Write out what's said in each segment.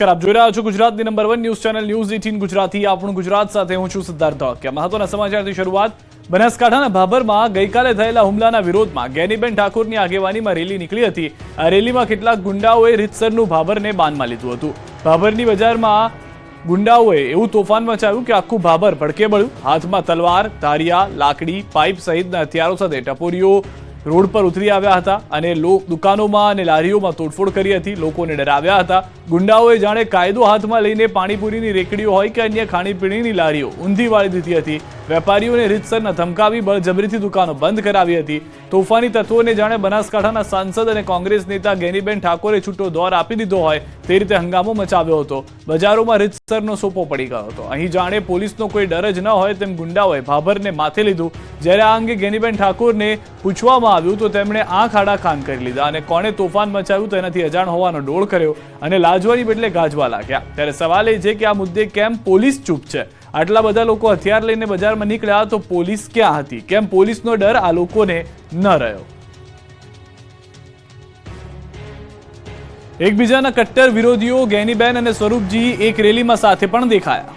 આપ જોઈ રહ્યા છો ગુજરાતની number 1 news channel news 18 Gujarati. આપણું ગુજરાત સાથે હું છું સિદ્ધાર્થ ધોળકિયા। મહત્વના સમાચારથી શરૂઆત। બનાસકાંઠાના ભાભરમાં ગઈકાલે થયેલા હુમલાના વિરોધમાં ગેનીબેન ઠાકોરની આગેવાનીમાં રેલી નીકળી હતી। આ રેલીમાં કેટલાક ગુંડાઓએ રીતસરનું ભાભરને બાનમાં લીધું હતું। ભાભરની બજારમાં ગુંડાઓએ એવું તોફાન મચાવ્યું કે આખું ભાભર ભડકે બળ્યું। હાથમાં તલવાર, ધારિયા, લાકડી, પાઇપ સહિતના હથિયારો સાથે ટપોરીઓ રોડ પર ઉતરી આવ્યા હતા અને દુકાનોમાં અને લારીઓમાં તોડફોડ કરી હતી। લોકોને ડરાવ્યા હતા। ગુંડાઓએ જાણે કાયદો હાથમાં લઈને પાણીપુરીની રેકડીઓ હોય કે અન્ય ખાણીપીણીની લારીઓ ઊંધી વાળી દીધી હતી। વેપારીઓને રીતસરના ધમકાવી બળજબરીથી દુકાનો બંધ કરાવી હતી। તોફાની તત્વોને જાણે બનાસકાંઠાના સાંસદ અને કોંગ્રેસ નેતા ગેનીબેન ઠાકોરે છૂટો દોર આપી દીધો હોય તે રીતે હંગામો મચાવ્યો હતો। બજારોમાં રીતસરનો સોપો પડી ગયો હતો। અહીં જાણે પોલીસનો કોઈ ડર જ ન હોય તેમ ગુંડાઓએ ભાભરને માથે લીધું। જ્યારે આ અંગે ગેનીબેન ઠાકોરને પૂછવામાં આવ્યું તો તેમણે આંખ આડા કાન કરી લીધા અને કોણે તોફાન મચાવ્યું તેનાથી અજાણ હોવાનો ડોળ કર્યો અને લાજવાની બદલે ગાજવા લાગ્યા। ત્યારે સવાલ એ છે કે આ મુદ્દે કેમ પોલીસ ચૂપ છે? આટલા બધા લોકો હથિયાર લઈને બજારમાં નીકળ્યા તો પોલીસ ક્યાં હતી? કેમ પોલીસનો ડર આ લોકોને ન રહ્યો? એકબીજાના કટ્ટર વિરોધીઓ ગેનીબેન અને સ્વરૂપજી એક રેલીમાં સાથે પણ દેખાયા।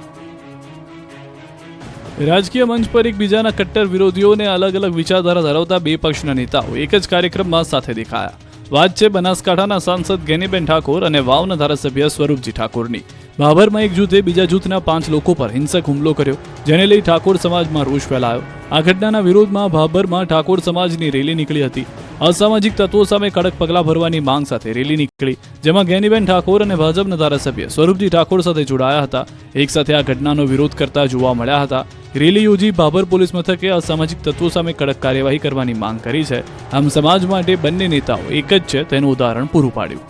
રાજકીય મંચ પર એકબીજાના કટ્ટર વિરોધીઓને અલગ અલગ વિચારધારા ધરાવતા બે પક્ષના નેતાઓ એક જ કાર્યક્રમમાં સાથે દેખાયા। વાત છે બનાસકાંઠાના સાંસદ ગેનીબેન ઠાકોર અને વાવના ધારાસભ્ય સ્વરૂપજી ઠાકોરની। ભાભરમાં એક જૂથે બીજા જૂથના 5 લોકો પર હિંસક હુમલો કર્યો, જેને લઈ ઠાકોર સમાજમાં રોષ ફેલાયો। આ ઘટનાના વિરોધમાં ભાભરમાં ઠાકોર સમાજની રેલી નીકળી હતી। અસામાજિક તત્વો સામે કડક પગલાં ભરવાની માંગ સાથે રેલી નીકળી, જેમાં ગેનીબેન ઠાકોર અને ભાજપના ધારાસભ્ય સ્વરૂપજી ઠાકોર સાથે જોડાયા હતા। એક સાથે આ ઘટનાનો વિરોધ કરતા જોવા મળ્યા હતા। રેલી યોજી ભાભર પોલીસ મથકે અસામાજિક તત્વો સામે કડક કાર્યવાહી કરવાની માંગ કરી છે। આમ સમાજ માટે બંને નેતાઓ એક જ છે તેનું ઉદાહરણ પૂરું પાડ્યું।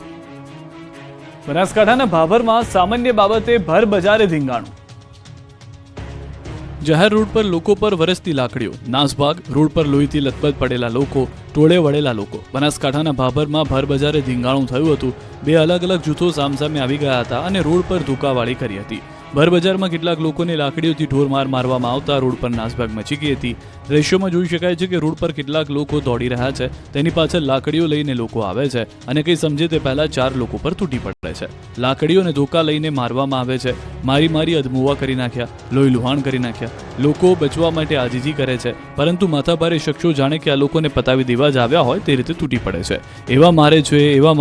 બનાસકાંઠાના ભાભરમાં સામાન્ય બાબતે ભર બજારે ધીંગાણું। જાહેર રોડ પર લોકો પર વરસતી લાકડીઓ, નાસભાગ, રોડ પર લોહીથી લથબથ પડેલા લોકો, ટોળે વળેલા લોકો। બનાસકાંઠાના ભાભરમાં ભર બજારે ધીંગાણું થયું હતું। બે અલગ અલગ જૂથો સામસામે આવી ગયા હતા અને રોડ પર ધુકાવાળી કરી હતી। ભર બજારમાં કેટલાક લોકોને લાકડીઓથી ઢોરમાર મારવામાં આવતા રોડ પર નાસભાગ મચી ગઈ હતી। દ્રશ્યોમાં જોઈ શકાય છે કે રોડ પર કેટલાક લોકો દોડી રહ્યા છે, તેની પાછળ લાકડીઓ લઈને લોકો આવે છે અને કંઈ સમજે તે પહેલા 4 લોકો પર તૂટી પડે છે। લાકડીઓને ધોકા લઈને મારવામાં આવે છે। મારી અધમુવા કરી નાખ્યા, લોહી લુહાણ કરી નાખ્યા। લોકો બચવા માટે આજીજી કરે છે, પરંતુ માથાભારે શખ્સો જાણે કે આ લોકોને પતાવી દેવા જ આવ્યા હોય તે રીતે તૂટી પડે છે। એવા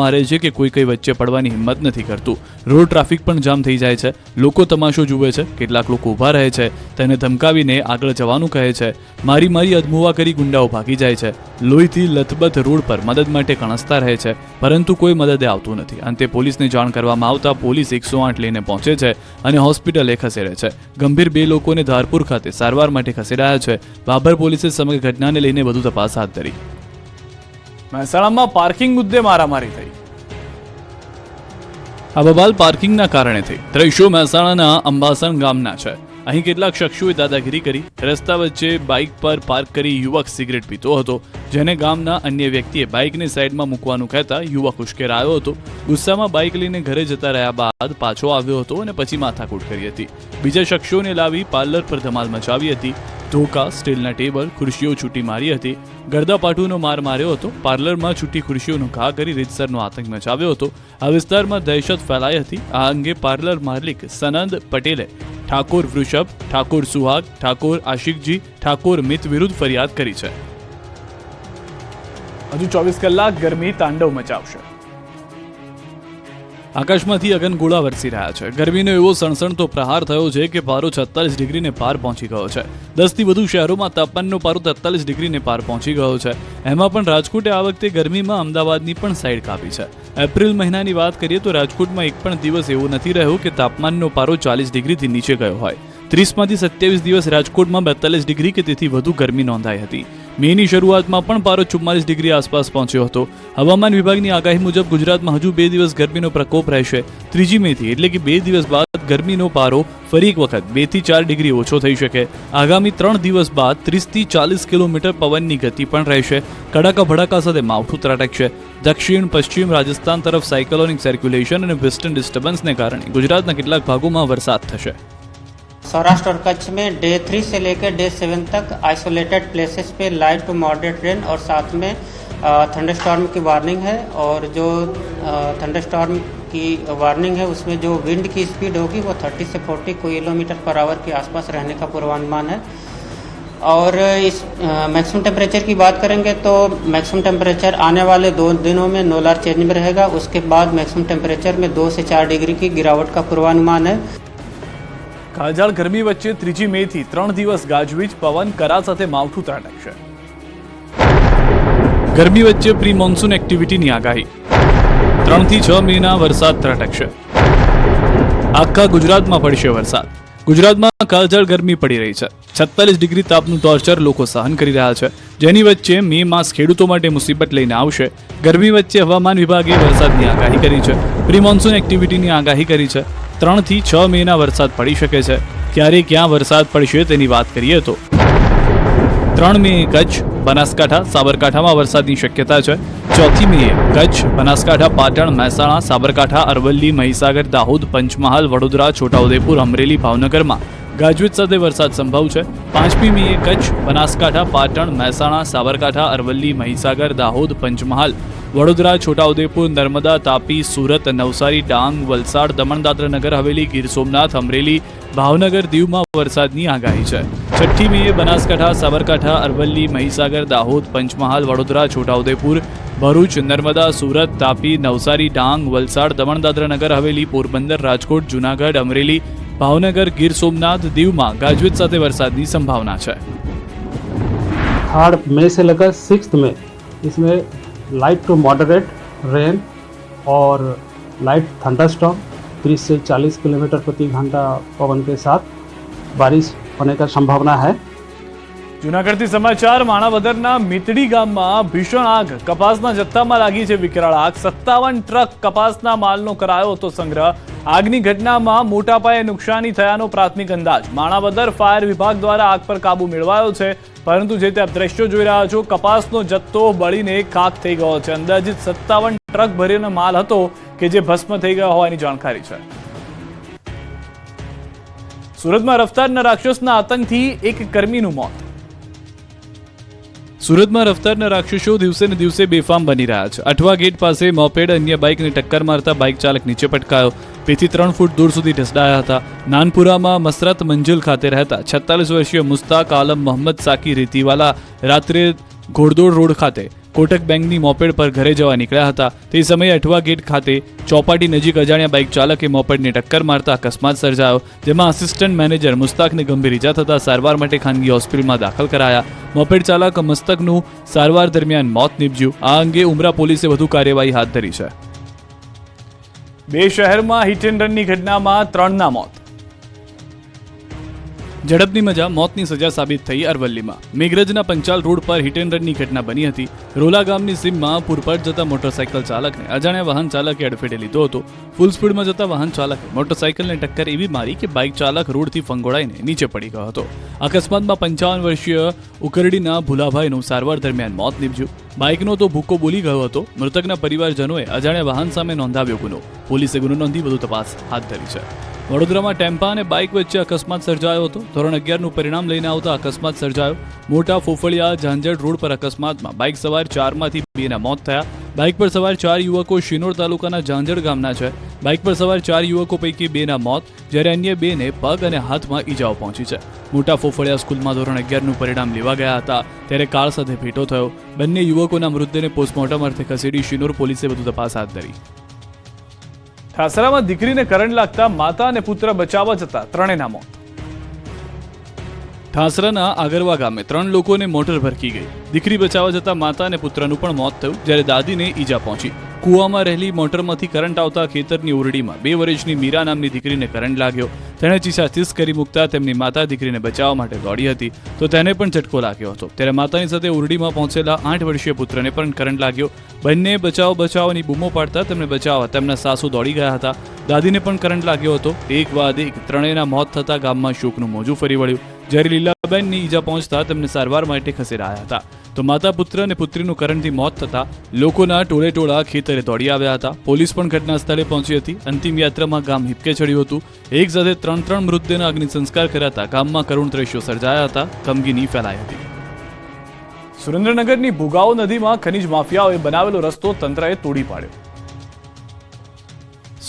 મારે છે કે કોઈ કઈ વચ્ચે પડવાની હિંમત નથી કરતું। રોડ ટ્રાફિક પણ જામ થઈ જાય છે। લોકો તમાશો જુએ છે, કેટલાક લોકો ઊભા રહે છે, તેને ધમકાવીને આગળ જવાનું કહે છે। મારી અધમુવા કરી ગુંડાઓ ભાગી જાય છે। લોહીથી લથબથ રોડ પર મદદ માટે કણસતા રહે છે, પરંતુ કોઈ મદદે આવતું નથી। અંતે પોલીસને જાણ કરવામાં આવતા પોલીસ 108 લઈને પહોંચે છે અને હોસ્પિટલે ખસેડે છે। ગંભીર 2 લોકોને ધારપુર ખાતે સારવાર માટે ખસેડાયા છે। ભાભર પોલીસે સમગ્ર ઘટનાને લઈને વધુ તપાસ હાથ ધરી। મહેસાણામાં પાર્કિંગ મુદ્દે મારામારી થઈ। આ બબાલ પાર્કિંગના કારણે થઈ। દ્રશ્યો મહેસાણાના અંબાસણ ગામના છે। અહીં કેટલાક શખ્સોએ દાદાગીરી કરી। રસ્તા વચ્ચે બાઇક પર પાર્ક કરી યુવક સિગરેટ પીતો હતો, જેને ગામના અન્ય વ્યક્તિએ બાઇકને સાઈડમાં મૂકવાનું કહેતા યુવક ઉશ્કેરાયો હતો। ગુસ્સામાં બાઇક લઈને ઘરે જતા રહ્યા બાદ પાછો આવ્યો હતો અને પછી માથાકૂટ કરી હતી। બીજા શખ્સોને લાવી પાર્લર પર ધમાલ મચાવી હતી। ધોકા, સ્ટીલના ટેબલ, ખુરશીઓ છૂટી મારી હતી। ગરદાપાટુનો માર માર્યો હતો। પાર્લરમાં છૂટી ખુરશીઓનો ઘા કરી રીતસરનો આતંક મચાવ્યો હતો। આ વિસ્તારમાં દહેશત ફેલાઈ હતી। આ અંગે પાર્લર માલિક સનંદ પટેલે ઠાકોર વૃષભ, ઠાકોર સુહાગ, ઠાકોર આશિકજી, ઠાકોર મિત વિરુદ્ધ ફરિયાદ કરી છે। હજુ 24 કલાક ગરમી તાંડવ મચાવશે। આકાશમાંથી અગનગોળા વરસી રહ્યા છે। ગરમીનો એવો સણસણતો પ્રહાર થયો છે કે પારો 46 ડિગ્રીને પાર પહોંચી ગયો છે। 10 થી વધુ શહેરોમાં તાપમાનનો પારો 43 ડિગ્રીને પાર પહોંચી ગયો છે। એમાં પણ રાજકોટે આ વખતે ગરમીમાં અમદાવાદની પણ સાઈડ કાપી છે। એપ્રિલ મહિનાની વાત કરીએ તો રાજકોટમાં એક પણ દિવસ એવો નથી રહ્યો કે તાપમાનનો પારો 40 ડિગ્રીથી નીચે ગયો હોય। 30 માંથી 27 દિવસ રાજકોટમાં 42 ડિગ્રી કે તેથી વધુ ગરમી નોંધાઈ હતી। મેની શરૂઆતમાં પણ પારો 44 ડિગ્રી આસપાસ પહોંચ્યો હતો। હવામાન વિભાગની આગાહી મુજબ ગુજરાતમાં હજુ 2 દિવસ ગરમીનો પ્રકોપ રહેશે। 3જી મેથી એટલે કે 2 દિવસ બાદ ગરમીનો પારો ફરી એક વખત 2 થી 4 ડિગ્રી ઓછો થઈ શકે। આગામી 3 દિવસ બાદ 30 થી 40 કિલોમીટર પવનની ગતિ પણ રહેશે। કડાકા ભડાકા સાથે માવઠું ત્રાટકશે। દક્ષિણ પશ્ચિમ રાજસ્થાન તરફ સાયક્લોનિક સર્ક્યુલેશન અને વેસ્ટર્ન ડિસ્ટર્બન્સને કારણે ગુજરાતના કેટલાક ભાગોમાં વરસાદ થશે। सौराष्ट्र और कच्छ में डे 3 से लेकर डे 7 तक आइसोलेटेड प्लेसेस पे लाइट टू मॉडरेट रेन और साथ में थंडरस्टॉर्म की वार्निंग है। और जो थंडरस्टॉर्म की वार्निंग है, उसमें जो विंड की स्पीड होगी वो 30 से 40 किलोमीटर पर आवर के आसपास रहने का पूर्वानुमान है। और इस मैक्सिमम टेम्परेचर की बात करेंगे तो मैक्सिमम टेम्परेचर आने वाले 2 दिनों में नोलार चेंज में रहेगा। उसके बाद मैक्सिमम टेम्परेचर में 2 से 4 डिग्री की गिरावट का पूर्वानुमान है। કાળઝાળ ગરમી વચ્ચે 3 મેથી 3 દિવસ ગાજવીજ, પવન, કરા સાથે માવઠું ત્રાટકશે. ગરમી વચ્ચે પ્રી મોન્સૂન એક્ટિવિટીની આગાહી. 3 થી 6 મેના વરસાદ ત્રાટકશે. આખા ગુજરાતમાં પડશે વરસાદ. ગુજરાતમાં કાળઝાળ ગરમી પડી રહી છે. 46 ડિગ્રી તાપનું ટોર્ચર લોકો સહન કરી રહ્યા છે, જેની વચ્ચે મે માસ ખેડૂતો માટે મુસીબત લઈને આવશે. ગરમી વચ્ચે હવામાન વિભાગે વરસાદની આગાહી કરી છે. પ્રી મોન્સૂન એક્ટિવિટીની આગાહી કરી છે. 3 થી 6 મેના વરસાદ પડી શકે છે. ક્યારે ક્યાં વરસાદ પડશે તેની વાત કરીએ તો 3 મે કચ્છ, બનાસકાંઠા, સાબરકાંઠામાં વરસાદની શક્યતા છે. 4 મે કચ્છ, બનાસકાંઠા, પાટણ, મહેસાણા, સાબરકાંઠા, અરવલ્લી, મહીસાગર, દાહોદ, પંચમહાલ, વડોદરા, છોટાઉદેપુર, અમરેલી, ભાવનગરમાં ગાજવીજ સાથે વરસાદ સંભવ છે. 5મી મે કચ્છ, બનાસકાંઠા, પાટણ, મહેસાણા, સાબરકાંઠા, અરવલ્લી, મહીસાગર, દાહોદ, પંચમહાલ, વડોદરા, છોટાઉદેપુર, નર્મદા, તાપી, સુરત, નવસારી, ડાંગ, વલસાડ, દમણ, દાદરા, નગર હવેલી, ગીર સોમનાથ, અમરેલી, ભાવનગર, દીવમાં વરસાદની આગાહી છે. 6મી મે બનાસકાંઠા, સાબરકાંઠા, અરવલ્લી, મહીસાગર, દાહોદ, પંચમહાલ, વડોદરા, છોટાઉદેપુર, ભરૂચ, નર્મદા, સુરત, તાપી, નવસારી, ડાંગ, વલસાડ, દમણ, દાદરા, નગર હવેલી, પોરબંદર, રાજકોટ, જૂનાગઢ, અમરેલી, ભાવનગર, ગીર સોમનાથ, દીવમાં ગાજવીજ સાથે વરસાદની સંભાવના છે. 3 मई से लेकर 6 मई इसमें लाइट टू मॉडरेट रेन और लाइट थंडरस्टॉर्म 30 से 40 किलोमीटर प्रति घंटा पवन के साथ बारिश होने का संभावना है. જૂનાગઢથી સમાચાર. માણાવદરના મીતડી ગામમાં ભીષણ આગ. કપાસના જથ્થામાં લાગી છે વિકરાળ આગ. 57 ટ્રક કપાસના માલનો કરાયો હતો સંગ્રહ. આગની ઘટનામાં મોટા પાયે નુકસાની થયાનો પ્રાથમિક અંદાજ. માણાવદર ફાયર વિભાગ દ્વારા આગ પર કાબુ મેળવાયો છે, પરંતુ જે તે આપ દ્રશ્યો જોઈ રહ્યા છો, કપાસનો જથ્થો બળીને ખાખ થઈ ગયો છે. અંદાજિત 57 ટ્રક ભરેલો માલ હતો કે જે ભસ્મ થઈ ગયો હોવાની જાણકારી છે. સુરતમાં રફતારના રાક્ષસના આતંકથી એક કર્મીનું મોત. સુરતમાં રફતારના રાક્ષસો દિવસે ને દિવસે બેફામ બની રહ્યા છે. અઠવા ગેટ પાસે મોપેડ અન્ય બાઇકને ટક્કર મારતા બાઇક ચાલક નીચે પટકાયો. 2 થી 3 ફૂટ દૂર સુધી ઢસડાયા હતા. નાનપુરામાં મસરત મંજિલ ખાતે રહેતા 46 વર્ષીય મુસ્તાક આલમ મોહમ્મદ સાકી રેતીવાલા રાત્રે ઘોડદોડ રોડ ખાતે કોટક બેંકની મોપેડ પર ઘરે જવા નીકળ્યા હતા. તે સમયે અઠવા ગેટ ખાતે ચોપાટી નજીક અજાણ્યા બાઇક ચાલકે મોપેડને ટક્કર મારતા અકસ્માત સર્જાયો, જેમાં આસિસ્ટન્ટ મેનેજર મુસ્તાકને ગંભીર ઇજા થતા સારવાર માટે ખાનગી હોસ્પિટલમાં દાખલ કરાયા. મોપેડ ચાલક મસ્તકનું સારવાર દરમિયાન મોત નીપજ્યું. આ અંગે ઉમરા પોલીસે વધુ કાર્યવાહી હાથ ધરી છે. 2 શહેરમાં હિટ એન્ડ રનની ઘટનામાં 3ના મોત. ઝડપની મજા મોતની સજા સાબિત થઈ અરવલ્લીમાં. મેઘરજના પંચાલ રોડ પર હિટ એન્ડ રનની ઘટના બની હતી. રોલા ગામની સીમમાં પૂરપાટ જતા મોટરસાઇકલ ચાલકને અજાણ્યા વાહન ચાલકે અડફેટે લીધો હતો. ફૂલ સ્પીડમાં જતા વાહન ચાલકે મોટરસાઇકલને ટક્કર એવી મારી કે બાઇક ચાલક રોડથી ફંગોળાઈને નીચે પડી ગયો હતો. અકસ્માતમાં 55 વર્ષીય ઉકરડીના ભુલાભાઈનું સારવાર દરમિયાન મોત નીપજ્યું. બાઇકનો તો ભૂકો બોલી ગયો હતો. મૃતકના પરિવારજનોએ અજાણ્યા વાહન સામે નોંધાવ્યો ગુનો. પોલીસે ગુનો નોંધી વધુ તપાસ હાથ ધરી છે. વડોદરામાં ટેમ્પા અને બાઇક વચ્ચે અકસ્માત સર્જાયો હતો. ધોરણ 11નું પરિણામ લઈને આવતા અકસ્માત સર્જાયો. મોટા ફોફળિયા ઝાંઝડ રોડ પર અકસ્માતમાં બાઇક સવાર 4માંથી 2ના મોત થયા. બાઇક પર સવાર 4 યુવકો શિનોર તાલુકાના ઝાંઝડ ગામના છે. બાઇક પર સવાર 4 યુવકો પૈકી 2ના મોત, જ્યારે અન્ય 2ને પગ અને હાથમાં ઈજાઓ પહોંચી છે. મોટા ફોફળિયા સ્કૂલમાં ધોરણ 11નું પરિણામ લેવા ગયા હતા ત્યારે કાર સાથે ભેટો થયો. બંને યુવકોના મૃતદેહને પોસ્ટમોર્ટમ અર્થે ખસેડી શિનોર પોલીસે વધુ તપાસ હાથ ધરી. ઠાસરામાં દીકરીને કરંટ લાગતા માતા અને પુત્ર બચાવવા જતા 3ના મોત. ઠાસરાના આગરવા ગામે 3 લોકોને મોટર ભરકી ગઈ. દીકરી બચાવવા જતા માતા અને પુત્રનું પણ મોત થયું, જ્યારે દાદીને ઈજા પહોંચી. કૂવામાં રહેલી મોટરમાંથી કરંટ આવતા ખેતરની ઓરડીમાં 2 વર્ષની મીરા નામની દીકરીને કરંટ લાગ્યો. તેણે ચીસાચીસ કરી મૂકતા તેમની માતા દીકરીને બચાવવા માટે દોડી હતી, તો તેને પણ ઝટકો લાગ્યો હતો. ત્યારે માતાની સાથે ઓરડીમાં પહોંચેલા 8 વર્ષીય પુત્રને પણ કરંટ લાગ્યો. બંને બચાવની બૂમો પાડતા તેમને બચાવવા તેમના સાસુ દોડી ગયા હતા. દાદીને પણ કરંટ લાગ્યો હતો. એક બાદ એક 3ના મોત થતા ગામમાં શોકનું મોજું ફરી વળ્યું. જ્યારે લીલાબેનની ઈજા પહોંચતા તેમને સારવાર માટે ખસેડાયા હતા. તો માતા પુત્ર અને પુત્રીનું કરંટથી મોત થતા લોકોના ટોળે ખેતરે દોડી આવ્યા હતા. પોલીસ પણ ઘટના સ્થળે પહોંચી હતી. અંતિમ યાત્રામાં ગામ હિપકે ચડ્યું હતું. એક સાથે 3 મૃતદેહના અગ્નિ સંસ્કાર કરાતા ગામમાં કરુણ દ્રશ્યો સર્જાયા હતા. ગમગીની ફેલાઈ હતી. સુરેન્દ્રનગરની ભુગાવો નદીમાં ખનીજ માફિયાઓએ બનાવેલો રસ્તો તંત્રએ તોડી પાડ્યો.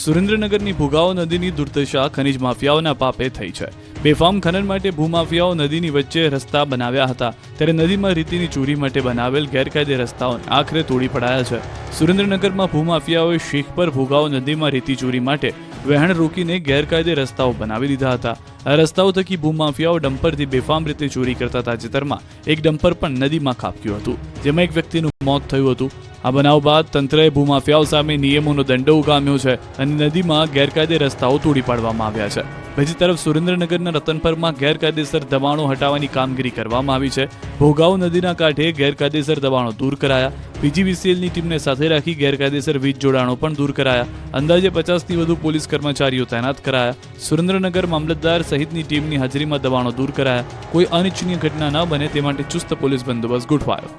સુરેન્દ્રનગરની ભોગાવો નદીની દુર્દશા ખનીજ માફિયાઓના પાપે થઈ છે. બેફામ ખનન માટે ભૂમાફિયાઓ નદીની વચ્ચે રસ્તા બનાવ્યા હતા, ત્યારે નદીમાં રેતીની ચોરી માટે બનાવેલ ગેરકાયદે રસ્તાઓને આખરે તોડી પડાયા છે. સુરેન્દ્રનગરમાં ભૂમાફિયાઓએ શેખ પર ભોગાવો નદીમાં રેતી ચોરી માટે વહેણ રોકીને ગેરકાયદે રસ્તાઓ બનાવી દીધા હતા. આ રસ્તાઓ થકી ભૂમાફિયાઓ ડમ્પરથી બેફામ રીતે ચોરી કરતા તાજેતરમાં એક ડમ્પર પણ નદીમાં ખાબક્યું હતું, જેમાં એક વ્યક્તિનું મોત થયું હતું. આ બનાવ બાદ તંત્રએ ભૂમાફિયાઓ સામે નિયમોનો દંડો ઉગામ્યો છે અને નદીમાં ગેરકાયદે રસ્તાઓ તોડી પાડવામાં આવ્યા છે. બીજી તરફ સુરેન્દ્રનગરના રતનપરમાં ગેરકાયદેસર દબાણો હટાવવાની કામગીરી કરવામાં આવી છે. ભોગાવો નદીના કાંઠે ગેરકાયદેસર દબાણો દૂર કરાયા. પીજીવીસીએલની ટીમને સાથે રાખી ગેરકાયદેસર વીજ જોડાણો પણ દૂર કરાયા. અંદાજે 50થી વધુ પોલીસ કર્મચારીઓ તૈનાત કરાયા. સુરેન્દ્રનગર મામલતદાર સહિતની ટીમની હાજરીમાં દબાણો દૂર કરાયા. કોઈ અનિચ્છનીય ઘટના ન બને તે માટે ચુસ્ત પોલીસ બંદોબસ્ત ગોઠવાયો.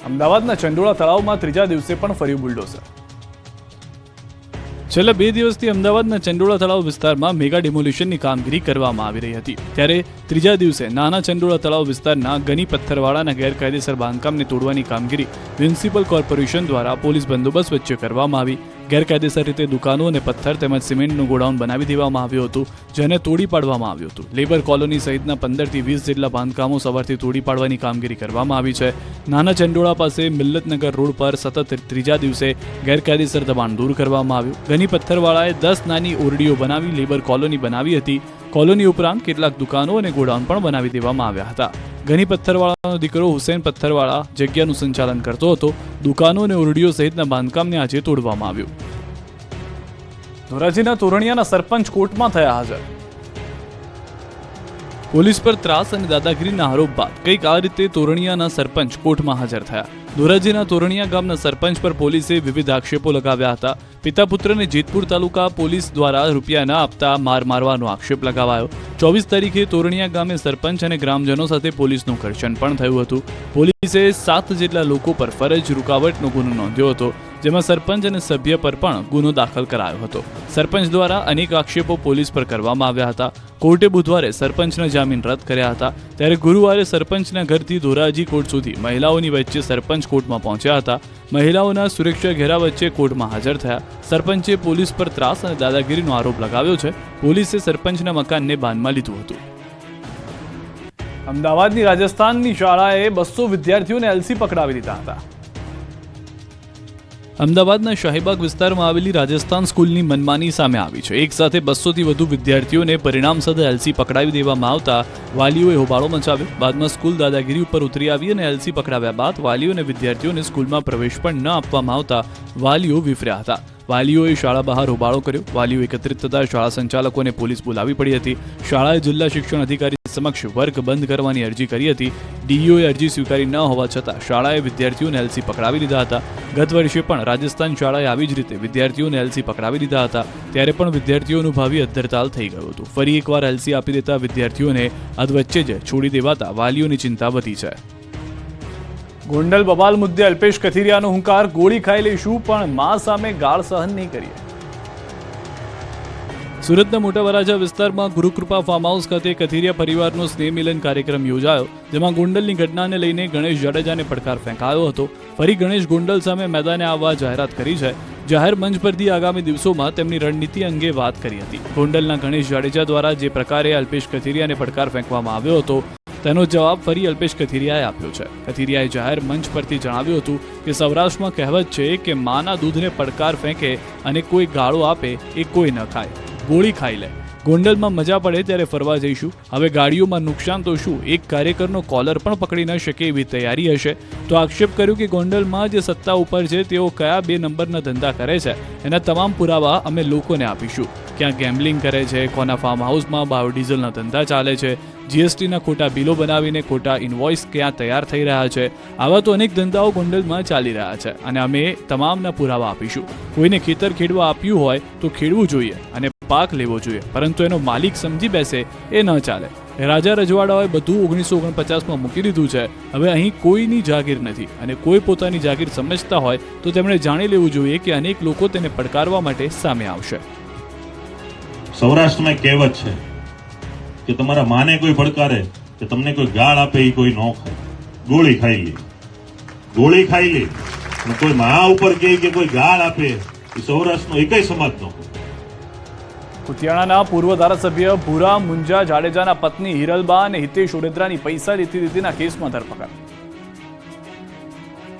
અમદાવાદના ચંડોળા તળાવમાં ત્રીજા દિવસે પણ ફર્યું બુલડોઝર. છેલ્લા 2 દિવસથી અમદાવાદના ચંડોળા તળાવ વિસ્તારમાં મેગા ડિમોલિશનની કામગીરી કરવામાં આવી રહી હતી, ત્યારે ત્રીજા દિવસે નાના ચંડોળા તળાવ વિસ્તારના ગની પથ્થરવાળાના ગેરકાયદેસર બાંધકામને તોડવાની કામગીરી મ્યુનિસિપલ કોર્પોરેશન દ્વારા પોલીસ બંદોબસ્ત વચ્ચે કરવામાં આવી. ગેરકાયદેસર રીતે દુકાનો અને પથ્થર તેમજ સિમેન્ટનું ગોડાઉન બનાવી દેવામાં આવ્યું હતું, જેને તોડી પાડવામાં આવ્યું હતું. લેબર કોલોની સહિતના 15 થી 20 જેટલા બાંધકામો સવારથી તોડી પાડવાની કામગીરી કરવામાં આવી છે. નાના ચંડોળા પાસે મિલ્લતનગર રોડ પર સતત ત્રીજા દિવસે ગેરકાયદેસર દબાણ દૂર કરવામાં આવ્યું. ગની પથ્થરવાળાએ 10 નાની ઓરડીઓ બનાવી લેબર કોલોની બનાવી હતી. કોલોની ઉપરાંત કેટલાક દુકાનો અને ગોડાઉન પણ બનાવી દેવામાં આવ્યા હતા. ગની પથ્થરવાળાનો દીકરો હુસેન પથ્થરવાળા જગ્યાનું સંચાલન કરતો હતો. દુકાનો અને ઓરડીઓ સહિતના બાંધકામને આજે તોડવામાં આવ્યું. ધોરાજીના તોરણિયાના સરપંચ કોર્ટમાં થયા હાજર. પોલીસ પર ત્રાસ અને દાદાગીરીના આરોપ બાદ કંઈક આ રીતે તોરણિયાના સરપંચ કોર્ટમાં હાજર થયા. ધોરાજીના તોરણિયા ગામના સરપંચ પર પોલીસે વિવિધ આક્ષેપો લગાવ્યા હતા. પિતા પુત્રને જેતપુર તાલુકા પોલીસ દ્વારા રૂપિયા ન આપતા માર મારવાનો આક્ષેપ લગાવાયો. 24 તારીખે તોરણિયા ગામે સરપંચ અને ગ્રામજનો સાથે પોલીસનું ઘર્ષણ પણ થયું હતું. પોલીસે 7 જેટલા લોકો પર ફરજ રૂકાવટનો ગુનો નોંધ્યો હતો, જેમાં સરપંચ અને સભ્ય પર પણ ગુનો દાખલ કરાયો હતો. સરપંચ દ્વારા અનેક આક્ષેપો પોલીસ પર કરવામાં આવ્યા હતા. કોર્ટે બુધવારે સરપંચના જામીન રદ કર્યા હતા, ત્યારે ગુરુવારે સરપંચના ઘરથી ધોરાજી કોર્ટ સુધી મહિલાઓની વચ્ચે સરપંચ કોર્ટમાં પહોંચ્યા હતા. મહિલાઓના સુરક્ષા ઘેરા વચ્ચે કોર્ટમાં હાજર થયા. સરપંચે પોલીસ પર ત્રાસ અને દાદાગીરીનો આરોપ લગાવ્યો છે. પોલીસે સરપંચના મકાનને બાંધમાં લીધું હતું. અમદાવાદની રાજસ્થાનની શાળાએ 200 વિદ્યાર્થીઓને એલસી પકડાવી દીધા હતા. અમદાવાદના શાહીબાગ વિસ્તારમાં આવેલી રાજસ્થાન સ્કૂલની મનમાની સામે આવી છે. એક સાથે 200થી વધુ વિદ્યાર્થીઓને પરિણામ સાથે એલસી પકડાવી દેવામાં આવતા વાલીઓએ હોબાળો મચાવ્યો. બાદમાં સ્કૂલ દાદાગીરી ઉપર ઉતરી આવી અને એલસી પકડાવ્યા બાદ વાલીઓ અને વિદ્યાર્થીઓને સ્કૂલમાં પ્રવેશ પણ ન આપવામાં આવતા વાલીઓ વિફર્યા હતા. વાલીઓએ શાળા બહાર હોબાળો કર્યો. વાલીઓ એકત્રિત થતા શાળા સંચાલકોને પોલીસ બોલાવી પડી હતી. શાળાએ જિલ્લા શિક્ષણ અધિકારી સમક્ષ વર્ગ બંધ કરવાની અરજી કરી હતી. ડીઈઓએ અરજી સ્વીકારી ન હોવા છતાં શાળાએ વિદ્યાર્થીઓને એલસી પકડાવી દીધા હતા. ગત વર્ષે પણ રાજસ્થાન શાળાએ આવી જ રીતે વિદ્યાર્થીઓને એલસી પકડાવી દીધા હતા, ત્યારે પણ વિદ્યાર્થીઓનું ભાવિ અદ્ધરતાલ થઈ ગયું હતું. ફરી એકવાર એલસી આપી દેતા વિદ્યાર્થીઓને અધવચ્ચે જ છોડી દેવાતા વાલીઓની ચિંતા વધી છે. ગોંડલ બબાલ મુદ્દે અલ્પેશ કથિરિયાનો હુંકાર, ગોળી ખાઈ લઈશું પણ મા સામે ગાળ સહન નહીં કરીએ. સુરતના મોટા વરાજા વિસ્તારમાં ગુરુકૃપા ફાર્મ હાઉસ ખાતે કથિરિયા પરિવારનો સ્નેહ મિલન કાર્યક્રમ યોજાયો, જેમાં ગોંડલની ઘટનાને લઈને ગણેશ જાડેજાને પડકાર ફેંકાયો હતો. ફરી ગણેશ ગોંડલ સામે મેદાને આવવા જાહેરાત કરી છે. જાહેર મંચ પરથી આગામી દિવસોમાં તેમની રણનીતિ અંગે વાત કરી હતી. ગોંડલના ગણેશ જાડેજા દ્વારા જે પ્રકારે અલ્પેશ કથિરિયાને પડકાર ફેંકવામાં આવ્યો હતો, તેનો જવાબ ફરી અલ્પેશ કથિરિયાએ આપ્યો છે. કથિરિયાએ જાહેર મંચ પરથી જણાવ્યું હતું કે સૌરાષ્ટ્રમાં કહેવત છે કે માના દૂધને પડકાર ફેંકે અને કોઈ ગાળો આપે એ કોઈ ન ખાય, ગોળી ખાઈ લે. ગોંડલમાં મજા પડે ત્યારે ફરવા જઈશું. હવે ગાડીઓમાં નુકસાન તો શું, એક કાર્યકરનો કોલર પણ પકડી ન શકે એવી તૈયારી હશે. તો આક્ષેપ કર્યો કે ગોંડલમાં જે સત્તા ઉપર છે તેઓ કયા 2 નંબરના ધંધા કરે છે એના તમામ પુરાવા અમે લોકોને આપીશું. ક્યાં ગેમ્બલિંગ કરે છે, કોના ફાર્મ હાઉસમાં બાયોડીઝલના ધંધા ચાલે છે, જીએસટીના ખોટા બિલો બનાવીને ખોટા ઇન્વોઇસ ક્યાં તૈયાર થઈ રહ્યા છે. આવા તો અનેક ધંધાઓ ગોંડલમાં ચાલી રહ્યા છે અને અમે તમામના પુરાવા આપીશું. કોઈને ખેતર ખેડવા આપ્યું હોય તો ખેડવું જોઈએ અને પાક લેવો જોઈએ, પરંતુ એનો માલિક સમજી બેસે એ ન ચાલે. રાજા રજવાડાઓએ બધું 1949માં મૂકી દીધું છે. હવે અહીં કોઈની જાગીર નથી અને કોઈ પોતાની જાગીર સમજતા હોય તો તેમણે જાણી લેવું જોઈએ કે અનેક લોકો તેને પડકારવા માટે સામે આવશે. સૌરાષ્ટ્રમાં કહેવત છે કે તમારા માને કોઈ પડકારે કે તમને કોઈ ગાળ આપે એ કોઈ ન ખાય, ગોળી ખાઈ લે. ગોળી ખાઈ લે. કોઈ મા ઉપર કહે કે કોઈ ગાળ આપે એ સૌરાષ્ટ્રનો એકેય સમાજ ન હોય. કુતિયાણાના પૂર્વ ધારાસભ્ય ભૂરા મુંજા જાડેજાના પત્ની હિરલબા અને હિતેશ ઓડેદરાની પૈસા લેતી કેસમાં ધરપકડ.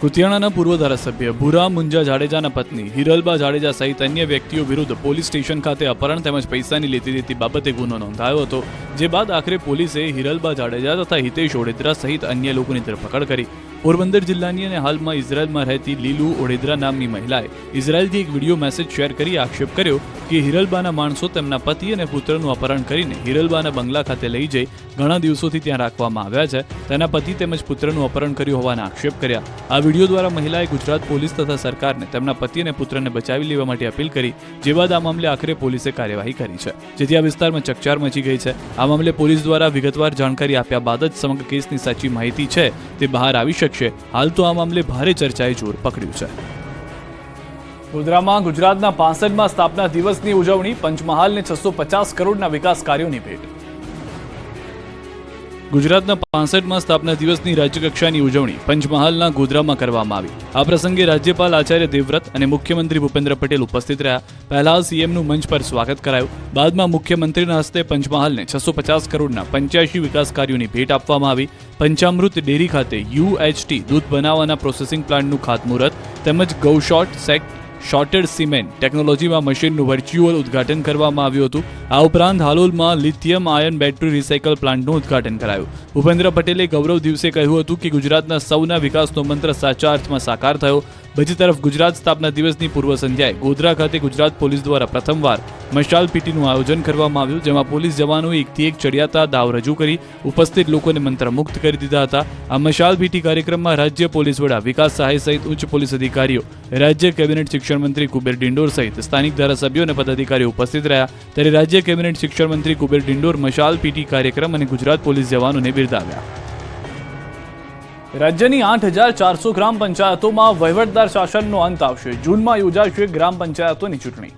કુતિયાણાના પૂર્વ ધારાસભ્ય ભૂરા મુંજા જાડેજાના પત્ની હિરલબા જાડેજા સહિત અન્ય વ્યક્તિઓ વિરુદ્ધ પોલીસ સ્ટેશન ખાતે અપહરણ તેમજ પૈસાની લેતી બાબતે ગુનો નોંધાયો હતો, જે બાદ આખરે પોલીસે હિરલબા જાડેજા તથા હિતેશ ઓડેદરા સહિત અન્ય લોકોની ધરપકડ કરી. પોરબંદર જિલ્લાની અને હાલમાં ઇઝરાયલમાં રહેતી લીલુ ઓડેદરા નામની મહિલાએ ઇઝરાયલથી એક વિડીયો મેસેજ શેર કરી આક્ષેપ કર્યો કે હિરલબાના માણસો તેમના પતિ અને પુત્રનું અપહરણ કરીને હિરલબાના બંગલા ખાતે લઈ જઈ ઘણા દિવસોથી ત્યાં રાખવામાં આવ્યા છે. તેના પતિ તેમજ પુત્રનું અપહરણ કર્યું હોવાના આક્ષેપ કર્યા. આ વિડીયો દ્વારા મહિલાએ ગુજરાત પોલીસ તથા સરકારને તેમના પતિ અને પુત્રને બચાવી લેવા માટે અપીલ કરી, જે બાદ આ મામલે આખરે પોલીસે કાર્યવાહી કરી છે, જેથી આ વિસ્તારમાં ચકચાર મચી ગઈ છે. આ મામલે પોલીસ દ્વારા વિગતવાર જાણકારી આપ્યા બાદ જ સમગ્ર કેસની સાચી માહિતી છે તે બહાર આવી શકશે. હાલ તો આ મામલે ભારે ચર્ચાએ જોર પકડ્યું છે. ગોધરામાં ગુજરાતના 65મા સ્થાપના દિવસની ઉજવણી, પંચમહાલને 650 કરોડના વિકાસ કાર્યોની ભેટ. ગુજરાતના 65મા સ્થાપના દિવસની રાજ્યકક્ષાની ઉજવણી પંચમહાલના ગોધરામાં કરવામાં આવી. આ પ્રસંગે રાજ્યપાલ આચાર્ય દેવવ્રત અને મુખ્યમંત્રી ભૂપેન્દ્ર પટેલ ઉપસ્થિત રહ્યા. પહેલા સીએમનું મંચ પર સ્વાગત કરાયું. બાદમાં મુખ્યમંત્રીના હસ્તે પંચમહાલને 650 કરોડના 85 વિકાસ કાર્યોની ભેટ આપવામાં આવી. પંચામૃત ડેરી ખાતે UHT દૂધ બનાવવાના પ્રોસેસિંગ પ્લાન્ટનું ખાતમુહૂર્ત તેમજ ગૌશોટ સેક્ટ શોર્ટેડ સિમેન્ટ ટેકનોલોજીમાં મશીનનું વર્ચ્યુઅલ ઉદ્ઘાટન કરવામાં આવ્યું હતું. આ ઉપરાંત હાલોલમાં લિથિયમ આયન બેટરી રિસાયકલ પ્લાન્ટનું ઉદ્ઘાટન કરાયું. ભૂપેન્દ્ર પટેલે ગૌરવ દિવસે કહ્યું હતું કે ગુજરાતના સૌના વિકાસનો મંત્ર સાચા અર્થમાં સાકાર થયો. બીજી તરફ ગુજરાત સ્થાપના દિવસની પૂર્વ સંધ્યાએ ગોધરા ખાતે ગુજરાત પોલીસ દ્વારા પ્રથમવાર મશાલ પીટીનું આયોજન કરવામાં આવ્યું, જેમાં પોલીસ જવાનોએ એકથી એક ચડિયાતા દાવ રજૂ કરી ઉપસ્થિત લોકોને મંત્રમુગ્ધ કરી દીધા હતા. આ મશાલ પીટી કાર્યક્રમમાં રાજ્ય પોલીસ વડા વિકાસ સહાય સહિત ઉચ્ચ પોલીસ અધિકારીઓ, રાજ્ય કેબિનેટ શિક્ષણ મંત્રી કુબેર ડિંડોર સહિત સ્થાનિક ધારાસભ્યો અને પદાધિકારીઓ ઉપસ્થિત રહ્યા. ત્યારે રાજ્ય કેબિનેટ શિક્ષણ મંત્રી કુબેર ડિંડોર મશાલ પીટી કાર્યક્રમ અને ગુજરાત પોલીસ જવાનોને બિરદાવ્યા. રાજ્યની 8400 ગ્રામ પંચાયતોમાં વહીવટદાર શાસનનો અંત આવશે. જૂનમાં યોજાશે ગ્રામ પંચાયતોની ચૂંટણી.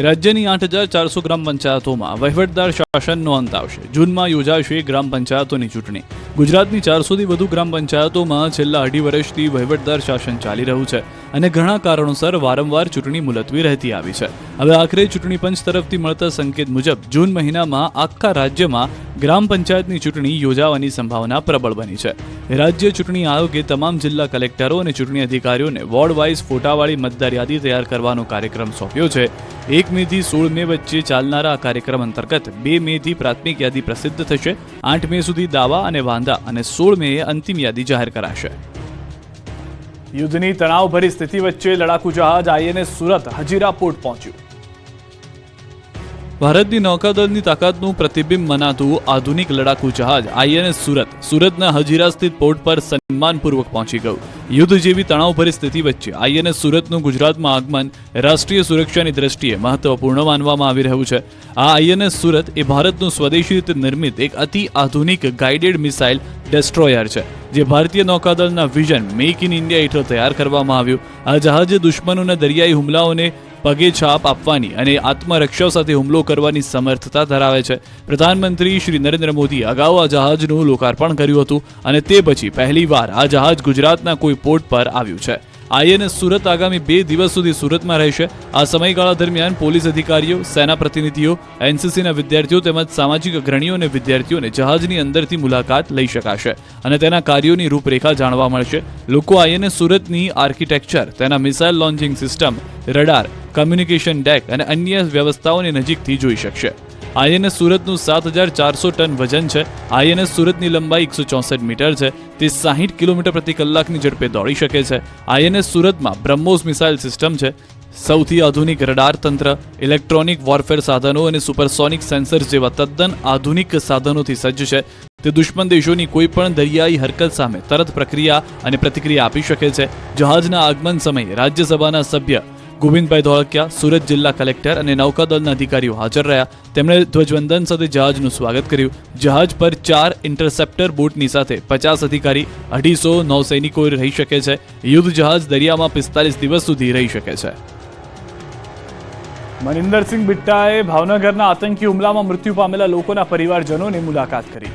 રાજ્યની 8400 ગ્રામ પંચાયતોમાં વહીવટદાર શાસનનો અંત આવશે. જૂનમાં યોજાશે ગ્રામ પંચાયતોની ચૂંટણી. ગુજરાતની 400થી વધુ ગ્રામ પંચાયતોમાં છેલ્લા 2.5 વર્ષથી વહીવટદાર શાસન ચાલી રહ્યું છે અને ઘણા કારણોસર વારંવાર ચૂંટણી મુલતવી રહેતી આવી છે. હવે આખરે ચૂંટણી પંચ તરફથી મળતા સંકેત મુજબ જૂન મહિનામાં આખા રાજ્યમાં ગ્રામ પંચાયતની ચૂંટણી યોજાવાની સંભાવના પ્રબળ બની છે. રાજ્ય ચૂંટણી આયોગે તમામ જિલ્લા કલેક્ટરો અને ચૂંટણી અધિકારીઓને વોર્ડ વાઇઝ ફોટાવાળી મતદાર યાદી તૈયાર કરવાનો કાર્યક્રમ સોંપ્યો છે. 1 મે થી 16 મે વચ્ચે ચાલનારા આ કાર્યક્રમ અંતર્ગત 2 મે થી પ્રાથમિક યાદી પ્રસિદ્ધ થશે. 8 મે સુધી દાવા અને વાંધા અને 16 મે અંતિમ યાદી જાહેર કરાશે. યુદ્ધની તણાવભરી સ્થિતિ વચ્ચે લડાકુ જહાજ INS સુરત હજીરા પોર્ટ પહોંચ્યું. ભારતની નૌકાદળની તાકાતનું પ્રતિબિંબ મનાતું આધુનિક લડાકુ જહાજ INS સુરતના હજીરા સ્થિત પોર્ટ પર સન્માનપૂર્વક પહોંચી ગયું. યુદ્ધ જેવી તણાવભરી સ્થિતિ વચ્ચે INS સુરતનું ગુજરાતમાં આગમન રાષ્ટ્રીય સુરક્ષાની દ્રષ્ટિએ મહત્વપૂર્ણ માનવામાં આવી રહ્યું છે. આ INS સુરત એ ભારતનું સ્વદેશી રીતે નિર્મિત એક અતિ આધુનિક ગાઇડેડ મિસાઇલ ડેસ્ટ્રોયર છે, જે ભારતીય નૌકાદળના વિઝન મેક ઇન ઇન્ડિયા હેઠળ તૈયાર કરવામાં આવ્યું. આ જહાજે દુશ્મનોના દરિયાઈ હુમલાઓને પગે છાપ આપવાની અને આત્મરક્ષા સાથે હુમલો કરવાની સમર્થતા ધરાવે છે. પ્રધાનમંત્રી શ્રી નરેન્દ્ર મોદીએ અગાઉ આ જહાજનું લોકાર્પણ કર્યું હતું અને તે પછી પહેલીવાર આ જહાજ ગુજરાતના કોઈ પોર્ટ પર આવ્યું છે. INS સુરત આગામી 2 દિવસ સુધી સુરતમાં રહેશે. આ સમયગાળા દરમિયાન પોલીસ અધિકારીઓ, સેના પ્રતિનિધિઓ, NCCના વિદ્યાર્થીઓ તેમજ સામાજિક અગ્રણીઓ અને વિદ્યાર્થીઓને જહાજની અંદરથી મુલાકાત લઈ શકાશે અને તેના કાર્યોની રૂપરેખા જાણવા મળશે. લોકો INS સુરતની આર્કિટેક્ચર, તેના missile launching system, radar, communication deck અને અન્ય વ્યવસ્થાઓને નજીકથી જોઈ શકશે. INS સુરતનું 7400 ટન વજન છે. INS સુરતની લંબાઈ 164 મીટર છે. તે 60 કિલોમીટર પ્રતિ કલાકની ઝડપે દોડી શકે છે. INS સુરતમાં બ્રહ્મોસ મિસાઇલ સિસ્ટમ છે. સૌથી આધુનિક રડાર તંત્ર, ઇલેક્ટ્રોનિક વોરફેર સાધનો અને સુપરસોનિક સેન્સર્સ જેવા તદ્દન આધુનિક સાધનોથી સજ્જ છે. તે દુશ્મન દેશોની કોઈ પણ દરિયાઈ હરકત સામે તરત પ્રક્રિયા અને પ્રતિક્રિયા આપી શકે છે. જહાજના આગમન સમયે રાજ્યસભાના સભ્ય ગોવિંદભાઈ ધોળકિયા, સુરત જિલ્લા કલેક્ટર અને નૌકાદળના અધિકારીઓ હાજર રહ્યા. તેમણે ધ્વજવંદન સાથે જહાજનું સ્વાગત કર્યું. જહાજ પર 4 ઇન્ટરસેપ્ટર બોટની સાથે 50 અધિકારી, 250 નૌસૈનિકો રહી શકે છે. યુદ્ધ જહાજ દરિયામાં 45 દિવસ સુધી રહી શકે છે. મનિંદરસિંહ બિટ્ટાએ ભાવનગરના આતંકી હુમલામાં મૃત્યુ પામેલા લોકોના પરિવારજનોની મુલાકાત કરી.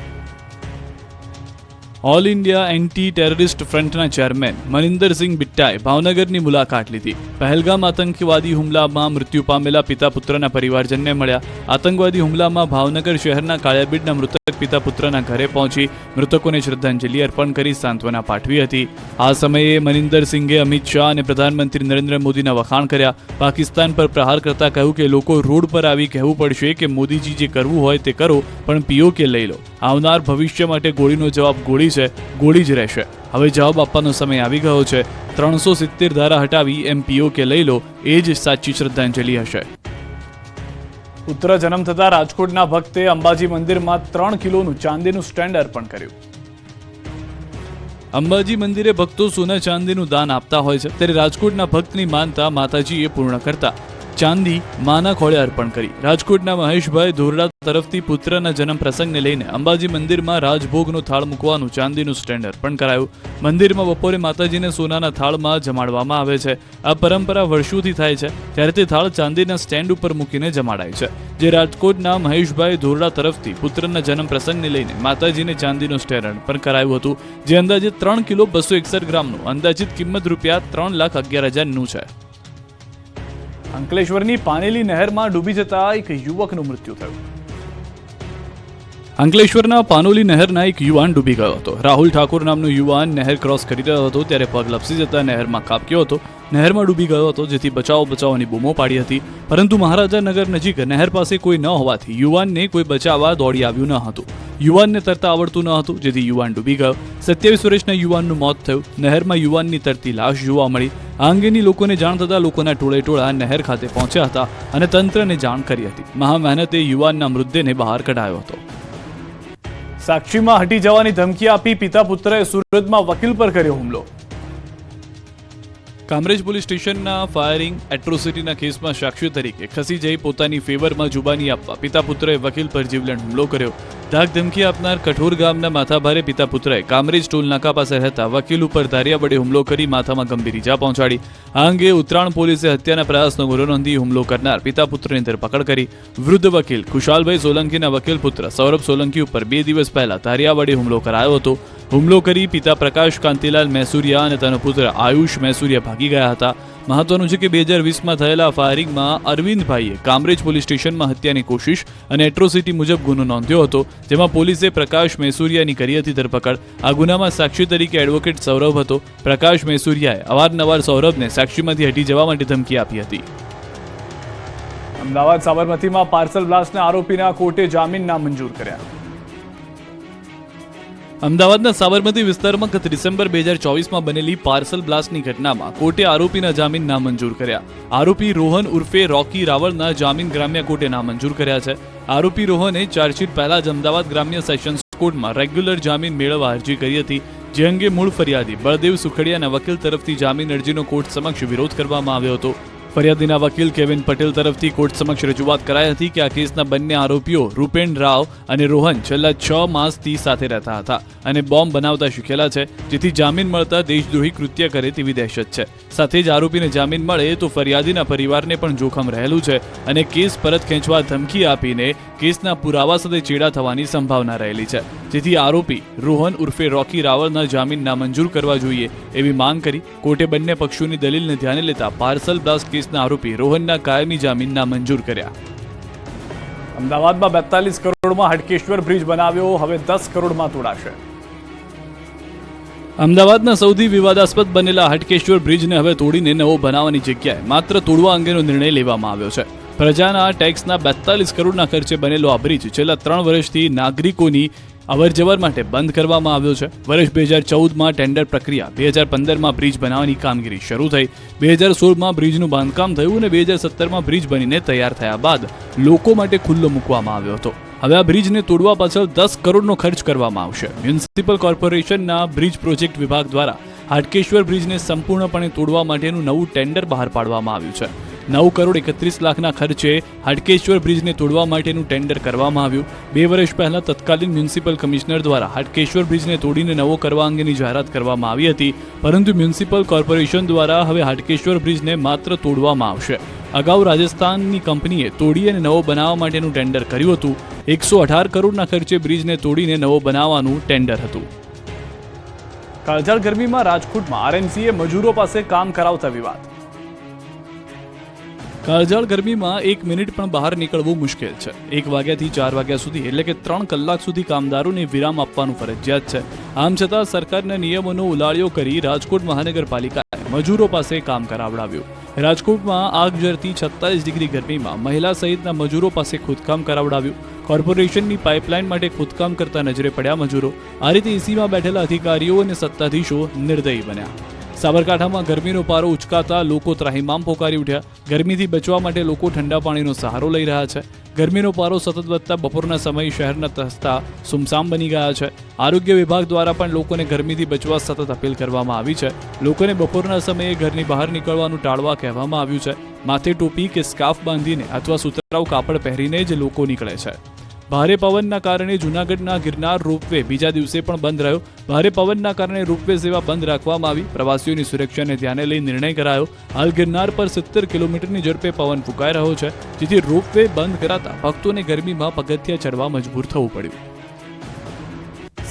ઓલ ઇન્ડિયા એન્ટી ટેરરિસ્ટ ફ્રન્ટના ચેરમેન મનિંદરસિંહ બિટ્ટાએ ભાવનગરની મુલાકાત લીધી. પહેલગામ આતંકવાદી હુમલામાં મૃત્યુ પામેલા પિતા પુત્રના પરિવારજનને મળ્યા. આતંકવાદી હુમલામાં ભાવનગર શહેરના કાળિયાબીડના મૃતક પિતા પુત્રના ઘરે પહોંચી મૃતકોને શ્રદ્ધાંજલિ અર્પણ કરી સાંત્વના પાઠવી હતી. આ સમયે મનિંદરસિંહે અમિત શાહ અને પ્રધાનમંત્રી નરેન્દ્ર મોદીના વખાણ કર્યા. પાકિસ્તાન પર પ્રહાર કરતા કહ્યું કે લોકો રોડ પર આવી કહેવું પડશે કે મોદીજી જે કરવું હોય તે કરો, પણ પીઓકે લઈ લો. આવનાર ભવિષ્ય માટે ગોળીનો જવાબ ગોળી છે, ગોળી જ રહેશે. હવે જવાબ આપવાનો સમય આવી ગયો છે. 370 ધારા હટાવી એમ પીઓકે લઈ લો, એ જ સાચી શ્રદ્ધાંજલિ હશે. પુત્ર જન્મ થતા રાજકોટના ભક્તે અંબાજી મંદિરમાં 3 કિલોનું ચાંદીનું સ્ટેન્ડ અર્પણ કર્યું. અંબાજી મંદિરે ભક્તો સોના ચાંદીનું દાન આપતા હોય છે, ત્યારે રાજકોટના ભક્તની માનતા માતાજીએ પૂર્ણ કરતા ચાંદી માના ખોળે અર્પણ કરી. રાજકોટના મહેશભાઈ ધોરડા તરફથી પુત્રના જન્મ પ્રસંગને લઈને અંબાજી મંદિરમાં રાજભોગનો થાળ મૂકવાનું ચાંદીનું સ્ટેન્ડ અર્પણ કરાયું. મંદિરમાં બપોરે માતાજીને સોનાના થાળમાં જમાડવામાં આવે છે. આ પરંપરા વર્ષોથી થાય છે, ત્યારે તે થાળ ચાંદીના સ્ટેન્ડ ઉપર મૂકીને જમાડાય છે. જે રાજકોટના મહેશભાઈ ધોરડા તરફથી પુત્રના જન્મ પ્રસંગને લઈને માતાજીને ચાંદીનો સ્ટેન્ડ અર્પણ કરાયું હતું, જે અંદાજે 3 કિલો 261 ગ્રામનું અંદાજિત કિંમત રૂપિયા 3,11,000નું છે. અંકલેશ્વરની પાનેલી નહેરમાં ડૂબી જતા એક યુવકનું મૃત્યુ થયું. અંકલેશ્વરના પાનોલી નહેરના એક યુવાન ડૂબી ગયો હતો. રાહુલ ઠાકોર નામનો યુવાન નહેર ક્રોસ કરી રહ્યો હતો, ત્યારે પગ લપસી જતા નહેરમાં ખાબક્યો હતો. નહેરમાં ડૂબી ગયો હતો, જેથી બચાવની બૂમો પાડી હતી, પરંતુ મહારાજાનગર નજીક નહેર પાસે કોઈ ન હોવાથી યુવાનને કોઈ બચાવવા દોડી આવ્યું ન હતું. યુવાનને તરતા આવડતું ન હતું, જેથી યુવાન ડૂબી ગયો. 27 વર્ષના યુવાનનું મોત થયું. નહેરમાં યુવાનની તરતી લાશ જોવા મળી. આ અંગેની લોકોને જાણ થતાં લોકોના ટોળે નહેર ખાતે પહોંચ્યા હતા અને તંત્રને જાણ કરી હતી. મહા મહેનતે યુવાનના મૃતદેહને બહાર કઢાયો હતો. સાક્ષીમાં હટી જવાની ધમકી આપી પિતા પુત્રએ સુરતમાં વકીલ પર કર્યો હુમલો. કામરેજ પોલીસ સ્ટેશનના ફાયરિંગ એટ્રોસિટીના કેસમાં સાક્ષી તરીકે ખસી જઈ પોતાની ફેવરમાં જુબાની આપવા પિતા પુત્રએ વકીલ પર જીવલેણ હુમલો કર્યો. ધાક ધમકી આપનાર કઠોર ગામના માથાભારે પિતા પુત્રએ કામરેજ ટોલ નાકા પાસે રહેતા વકીલ ઉપર ધારિયા વડે હુમલો કરી માથામાં ગંભીર ઈજા પહોંચાડી. આ અંગે ઉત્તરાયણ પોલીસે હત્યાના પ્રયાસનો ગુનો નોંધી હુમલો કરનાર પિતા પુત્રની ધરપકડ કરી. વૃદ્ધ વકીલ ખુશાલભાઈ સોલંકીના વકીલ પુત્ર સૌરભ સોલંકી ઉપર 2 દિવસ પહેલા ધારિયા વડે હુમલો કરાયો હતો. હુમલો કરી પિતા પ્રકાશ કાંતિલાલ મૈસુરિયા અને તેનો પુત્ર આયુષ મૈસુરિયા ભાગી ગયા હતા. મહત્વનું છે કે 2020માં થયેલા ફાયરિંગમાં અરવિંદભાઈએ કામરેજ પોલીસ સ્ટેશનમાં હત્યાની કોશિશ અને એટ્રોસિટી મુજબ ગુનો નોંધ્યો હતો, જેમાં પોલીસે પ્રકાશ મૈસુરિયાની કરી હતી ધરપકડ. આ ગુનામાં સાક્ષી તરીકે એડવોકેટ સૌરભ હતો. પ્રકાશ મૈસુરિયાએ અવારનવાર સૌરભને સાક્ષીમાંથી હટી જવા માટે ધમકી આપી હતી. અમદાવાદ સાબરમતીમાં પાર્સલ બ્લાસ્ટના આરોપીના કોર્ટે જામીન નામંજૂર કર્યા. અમદાવાદના સાબરમતી વિસ્તારમાં ગત ડિસેમ્બર 2024માં બનેલી પાર્સલ બ્લાસ્ટની ઘટનામાં કોર્ટે આરોપીના જામીન નામંજૂર કર્યા. આરોપી રોહન ઉર્ફે રોકી રાવળના જામીન ગ્રામ્ય કોર્ટે નામંજૂર કર્યા છે. આરોપી રોહને ચાર્જશીટ પહેલા જ અમદાવાદ ગ્રામ્ય સેશન્સ કોર્ટમાં રેગ્યુલર જામીન મેળવવા અરજી કરી હતી, જે અંગે મૂળ ફરિયાદી બળદેવ સુખડિયાના વકીલ તરફથી જામીન અરજીનો કોર્ટ સમક્ષ વિરોધ કરવામાં આવ્યો હતો. ફરિયાદીના વકીલ કેવિન પટેલ તરફથી કોર્ટ સમક્ષ રજૂઆત કરાઈ હતી કે આ કેસના બંને આરોપીઓ રૂપેન રાવ અને રોહન છેલ્લા 6 માસથી સાથે રહેતા હતા અને બોમ્બ બનાવતા શીખેલા છે, જેથી જામીન મળતા દેશદ્રોહી કૃત્ય કરે તેવી દહેશત છે. સાથે જ આરોપીને જામીન મળે તો ફરિયાદીના પરિવારને પણ જોખમ રહેલું છે અને કેસ પરત ખેંચવા ધમકી આપીને કેસના પુરાવા સાથે ચેડા થવાની સંભાવના રહેલી છે, જેથી આરોપી રોહન ઉર્ફે રોકી રાવળના જામીન નામંજૂર કરવા જોઈએ એવી માંગ કરી કોર્ટે બંને પક્ષોની દલીલને ધ્યાને લેતા પાર્સલ બ્લાસ્ટ કેસના આરોપી રોહનના કાયમી જામીન નામંજૂર કર્યા. અમદાવાદમાં 42 કરોડમાં હટકેશ્વર બ્રિજ બનાવ્યો, હવે 10 કરોડમાં તોડાશે. અમદાવાદના સૌથી વિવાદાસ્પદ બનેલા હટકેશ્વર બ્રિજને હવે તોડીને નવો બનાવવાની જગ્યાએ માત્ર તોડવા અંગેનો નિર્ણય લેવામાં આવ્યો છે. પ્રજાના ટેક્સના 42 કરોડના ખર્ચે બનેલો આ બ્રિજ છેલ્લા 3 વર્ષથી નાગરિકોની અવરજવર માટે બંધ કરવામાં આવ્યો છે. વર્ષ 2014માં ટેન્ડર પ્રક્રિયા, 2015માં બ્રિજ બનાવવાની કામગીરી શરૂ થઈ, 2016માં બ્રિજનું બાંધકામ થયું અને 2017માં બ્રિજ બનીને તૈયાર થયા બાદ લોકો માટે ખુલ્લો મૂકવામાં આવ્યો હતો. હવે આ બ્રિજને તોડવા પાછળ 10 કરોડનો ખર્ચ કરવામાં આવશે. મ્યુનિસિપલ કોર્પોરેશનના બ્રિજ પ્રોજેક્ટ વિભાગ દ્વારા હાટકેશ્વર બ્રિજને સંપૂર્ણપણે તોડવા માટેનું નવું ટેન્ડર બહાર પાડવામાં આવ્યું છે. 9 કરોડ 31 લાખના ખર્ચે હાટકેશ્વર બ્રિજને તોડવા માટેનું ટેન્ડર કરવામાં આવ્યું. 2 વર્ષ પહેલા તત્કાલીન મ્યુનિસિપલ કમિશનર દ્વારા હાટકેશ્વર બ્રિજને તોડીને નવો કરવા અંગેની જાહેરાત કરવામાં આવી હતી, પરંતુ મ્યુનિસિપલ કોર્પોરેશન દ્વારા હવે હાટકેશ્વર બ્રિજને માત્ર તોડવામાં આવશે. અગાઉ રાજસ્થાનની કંપનીએ તોડી અને નવો બનાવવા માટેનું ટેન્ડર કર્યું હતું. 118 કરોડના ખર્ચે બ્રિજને તોડીને નવો બનાવવાનું ટેન્ડર હતું. કાળઝાળ ગરમીમાં રાજકોટમાં આરએમસીએ મજૂરો પાસે કામ કરાવતા વિવાદ. કાળઝાળ ગરમીમાં 1 મિનિટ પણ બહાર નીકળવું મુશ્કેલ છે. 1 વાગ્યાથી 4 વાગ્યા સુધી એટલે કે 3 કલાક સુધી કામદારોને વિરામ આપવાનું ફરજિયાત છે. આમ છતાં સરકારના નિયમોનો ઉલાળ્યો કરી રાજકોટ મહાનગરપાલિકાએ મજૂરો પાસે કામ કરાવડાવ્યું. રાજકોટમાં આગ ઝરતી 46 ડિગ્રી ગરમીમાં મહિલા સહિતના મજૂરો પાસે ખોદકામ કરાવડાવ્યું. કોર્પોરેશનની પાઇપલાઇન માટે ખોદકામ કરતા નજરે પડ્યા મજૂરો. આ રીતે એસીમાં બેઠેલા અધિકારીઓ અને સત્તાધીશો નિર્દયી બન્યા. સાબરકાંઠામાં ગરમીનો પારો ઉચકાતા લોકો ત્રાહિમામ પોકારી ઉઠ્યા. ગરમીથી બચવા માટે લોકો ઠંડા પાણીનો સહારો લઈ રહ્યા છે. ગરમીનો પારો સતત વધતા બપોરના સમયે શહેરના રસ્તા સુમસામ બની ગયા છે. આરોગ્ય વિભાગ દ્વારા પણ લોકોને ગરમીથી બચવા સતત અપીલ કરવામાં આવી છે. લોકોને બપોરના સમયે ઘરની બહાર નીકળવાનું ટાળવા કહેવામાં આવ્યું છે. માથે ટોપી કે સ્કાર્ફ બાંધીને અથવા સુતરાઉ કાપડ પહેરીને જ લોકો નીકળે છે. ભારે પવનના કારણે જૂનાગઢના ગિરનાર રોપવે બીજા દિવસે પણ બંધ રહ્યો. ભારે પવનના કારણે રોપવે સેવા બંધ રાખવામાં આવી. પ્રવાસીઓની સુરક્ષાને ધ્યાને લઈ નિર્ણય કરાયો. હાલ ગિરનાર પર 70 કિલોમીટરની ઝડપે પવન ફૂંકાઈ રહ્યો છે, જેથી રોપવે બંધ કરાતા ભક્તોને ગરમીમાં પગથિયા ચડવા મજબૂર થવું પડ્યું.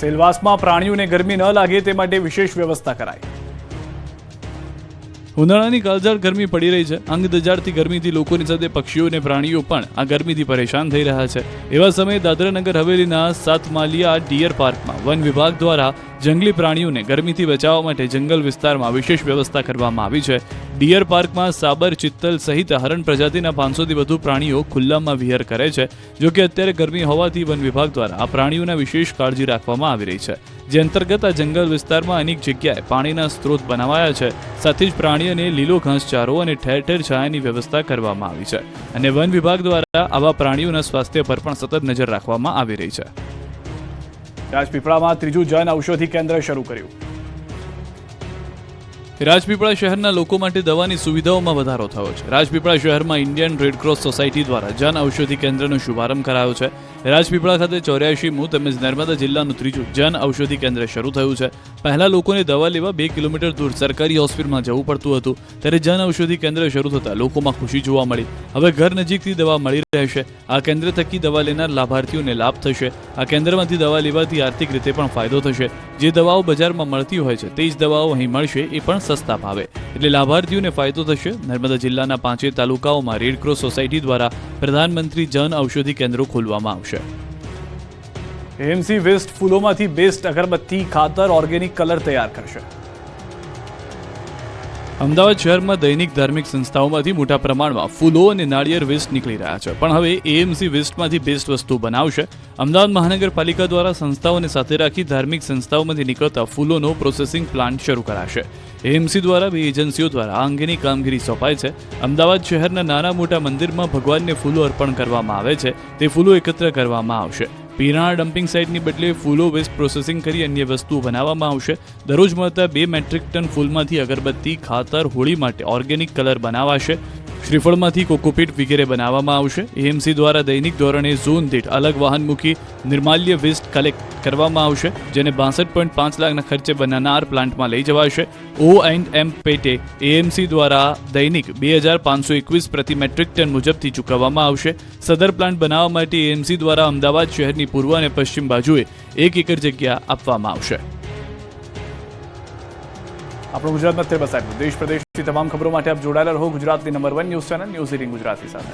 સેલવાસમાં પ્રાણીઓને ગરમી ન લાગે તે માટે વિશેષ વ્યવસ્થા કરાઈ. ઉનાળાની કાળઝાળ ગરમી પડી રહી છે. અંગ દજાડતી ગરમીથી લોકોની સાથે પક્ષીઓ અને પ્રાણીઓ પણ આ ગરમીથી પરેશાન થઈ રહ્યા છે. એવા સમયે દાદરાનગર હવેલીના સાતમાલિયા ડિયર પાર્કમાં વન વિભાગ દ્વારા જંગલી પ્રાણીઓને ગરમીથી બચાવવા માટે જંગલ વિસ્તારમાં વિશેષ વ્યવસ્થા કરવામાં આવી છે. ડિયર પાર્કમાં સાબર, ચિત્તલ સહિત હરણ પ્રજાતિના 500થી વધુ પ્રાણીઓ ખુલ્લામાં વિહર કરે છે. જો કે અત્યારે ગરમી હોવાથી વન વિભાગ દ્વારા આ પ્રાણીઓના વિશેષ કાળજી રાખવામાં આવી રહી છે. જે અંતર્ગત આ જંગલ વિસ્તારમાં અનેક જગ્યાએ પાણીના સ્ત્રોત બનાવાયા છે. સાથે જ પ્રાણીઓને લીલો ઘાસચારો અને ઠેર ઠેર છાયાની વ્યવસ્થા કરવામાં આવી છે. અને વન વિભાગ દ્વારા આવા પ્રાણીઓના સ્વાસ્થ્ય પર પણ સતત નજર રાખવામાં આવી રહી છે. રાજપીપળામાં ત્રીજું જન ઔષધિ કેન્દ્ર શરૂ કર્યું. રાજપીપળા શહેરના લોકો માટે દવાની સુવિધાઓમાં વધારો થયો છે. રાજપીપળા શહેરમાં ઇન્ડિયન રેડક્રોસ સોસાયટી દ્વારા જન ઔષધિ કેન્દ્રનો શુભારંભ કરાયો છે. રાજપીપળા ખાતે 84મું તેમજ નર્મદા જિલ્લાનું ત્રીજું જન ઔષધિ કેન્દ્ર શરૂ થયું છે. પહેલા લોકોને દવા લેવા 2 કિલોમીટર દૂર સરકારી હોસ્પિટલમાં જવું પડતું હતું, ત્યારે જન ઔષધિ કેન્દ્ર શરૂ થતાં લોકોમાં ખુશી જોવા મળી. હવે ઘર નજીકથી દવા મળી રહેશે. આ કેન્દ્ર થકી દવા લેનાર લાભાર્થીઓને લાભ થશે. આ કેન્દ્રમાંથી દવા લેવાથી આર્થિક રીતે પણ ફાયદો થશે. જે દવાઓ બજારમાં મળતી હોય છે તે જ દવાઓ અહીં મળશે, એ પણ સસ્તા ભાવે, એટલે લાભાર્થીઓને ફાયદો થશે. નર્મદા જિલ્લાના 5 તાલુકાઓમાં રેડક્રોસ સોસાયટી દ્વારા પ્રધાનમંત્રી જન ઔષધિ કેન્દ્રો ખોલવામાં આવશે. એએમસી વેસ્ટ ફૂલોમાંથી બેસ્ટ અગરબત્તી, ખાતર, ઓર્ગેનિક કલર તૈયાર કરશે. અમદાવાદ શહેરમાં દૈનિક ધાર્મિક સંસ્થાઓમાંથી મોટા પ્રમાણમાં ફૂલો અને નાળિયેર વેસ્ટ નીકળી રહ્યા છે, પણ હવે એએમસી વેસ્ટમાંથી બેસ્ટ વસ્તુ બનાવશે. અમદાવાદ મહાનગરપાલિકા દ્વારા સંસ્થાઓને સાથે રાખી ધાર્મિક સંસ્થાઓમાંથી નીકળતા ફૂલોનો પ્રોસેસિંગ પ્લાન્ટ શરૂ કરાશે. એએમસી દ્વારા 2 એજન્સીઓ દ્વારા આ અંગેની કામગીરી સોંપાય છે. અમદાવાદ શહેરના નાના મોટા મંદિરમાં ભગવાનને ફૂલો અર્પણ કરવામાં આવે છે. તે ફૂલો એકત્ર કરવામાં આવશે. પીરાણા ડમ્પિંગ સાઇટની બદલે ફૂલો વેસ્ટ પ્રોસેસિંગ કરી અન્ય વસ્તુઓ બનાવવામાં આવશે. દરરોજ મળતા 2 મેટ્રિક ટન ફૂલમાંથી અગરબત્તી, ખાતર, હોળી માટે ઓર્ગેનિક કલર બનાવાશે. શ્રીફળમાંથી કોકોપીટ વગેરે બનાવવામાં આવશે. એએમસી દ્વારા દૈનિક ધોરણે ઝોન દીઠ અલગ વાહન મૂકી નિર્માલ્ય વેસ્ટ કલેક્ટ કરવામાં આવશે, જેને 62.5 લાખના ખર્ચે બનાનાર પ્લાન્ટમાં લઈ જવાશે. O&M પેટે એએમસી દ્વારા દૈનિક 2521 પ્રતિ મેટ્રિક ટન મુજબથી ચૂકવવામાં આવશે. સદર પ્લાન્ટ બનાવવા માટે એએમસી દ્વારા અમદાવાદ શહેરની પૂર્વ અને પશ્ચિમ બાજુએ 1 એકર જગ્યા આપવામાં આવશે. આપણું ગુજરાતમાં તે બસ આટલું. દેશ પ્રદેશની તમામ ખબરો માટે આપ જોડાયેલા રહો ગુજરાતની number 1 news channel news 18 Gujarati સાથે.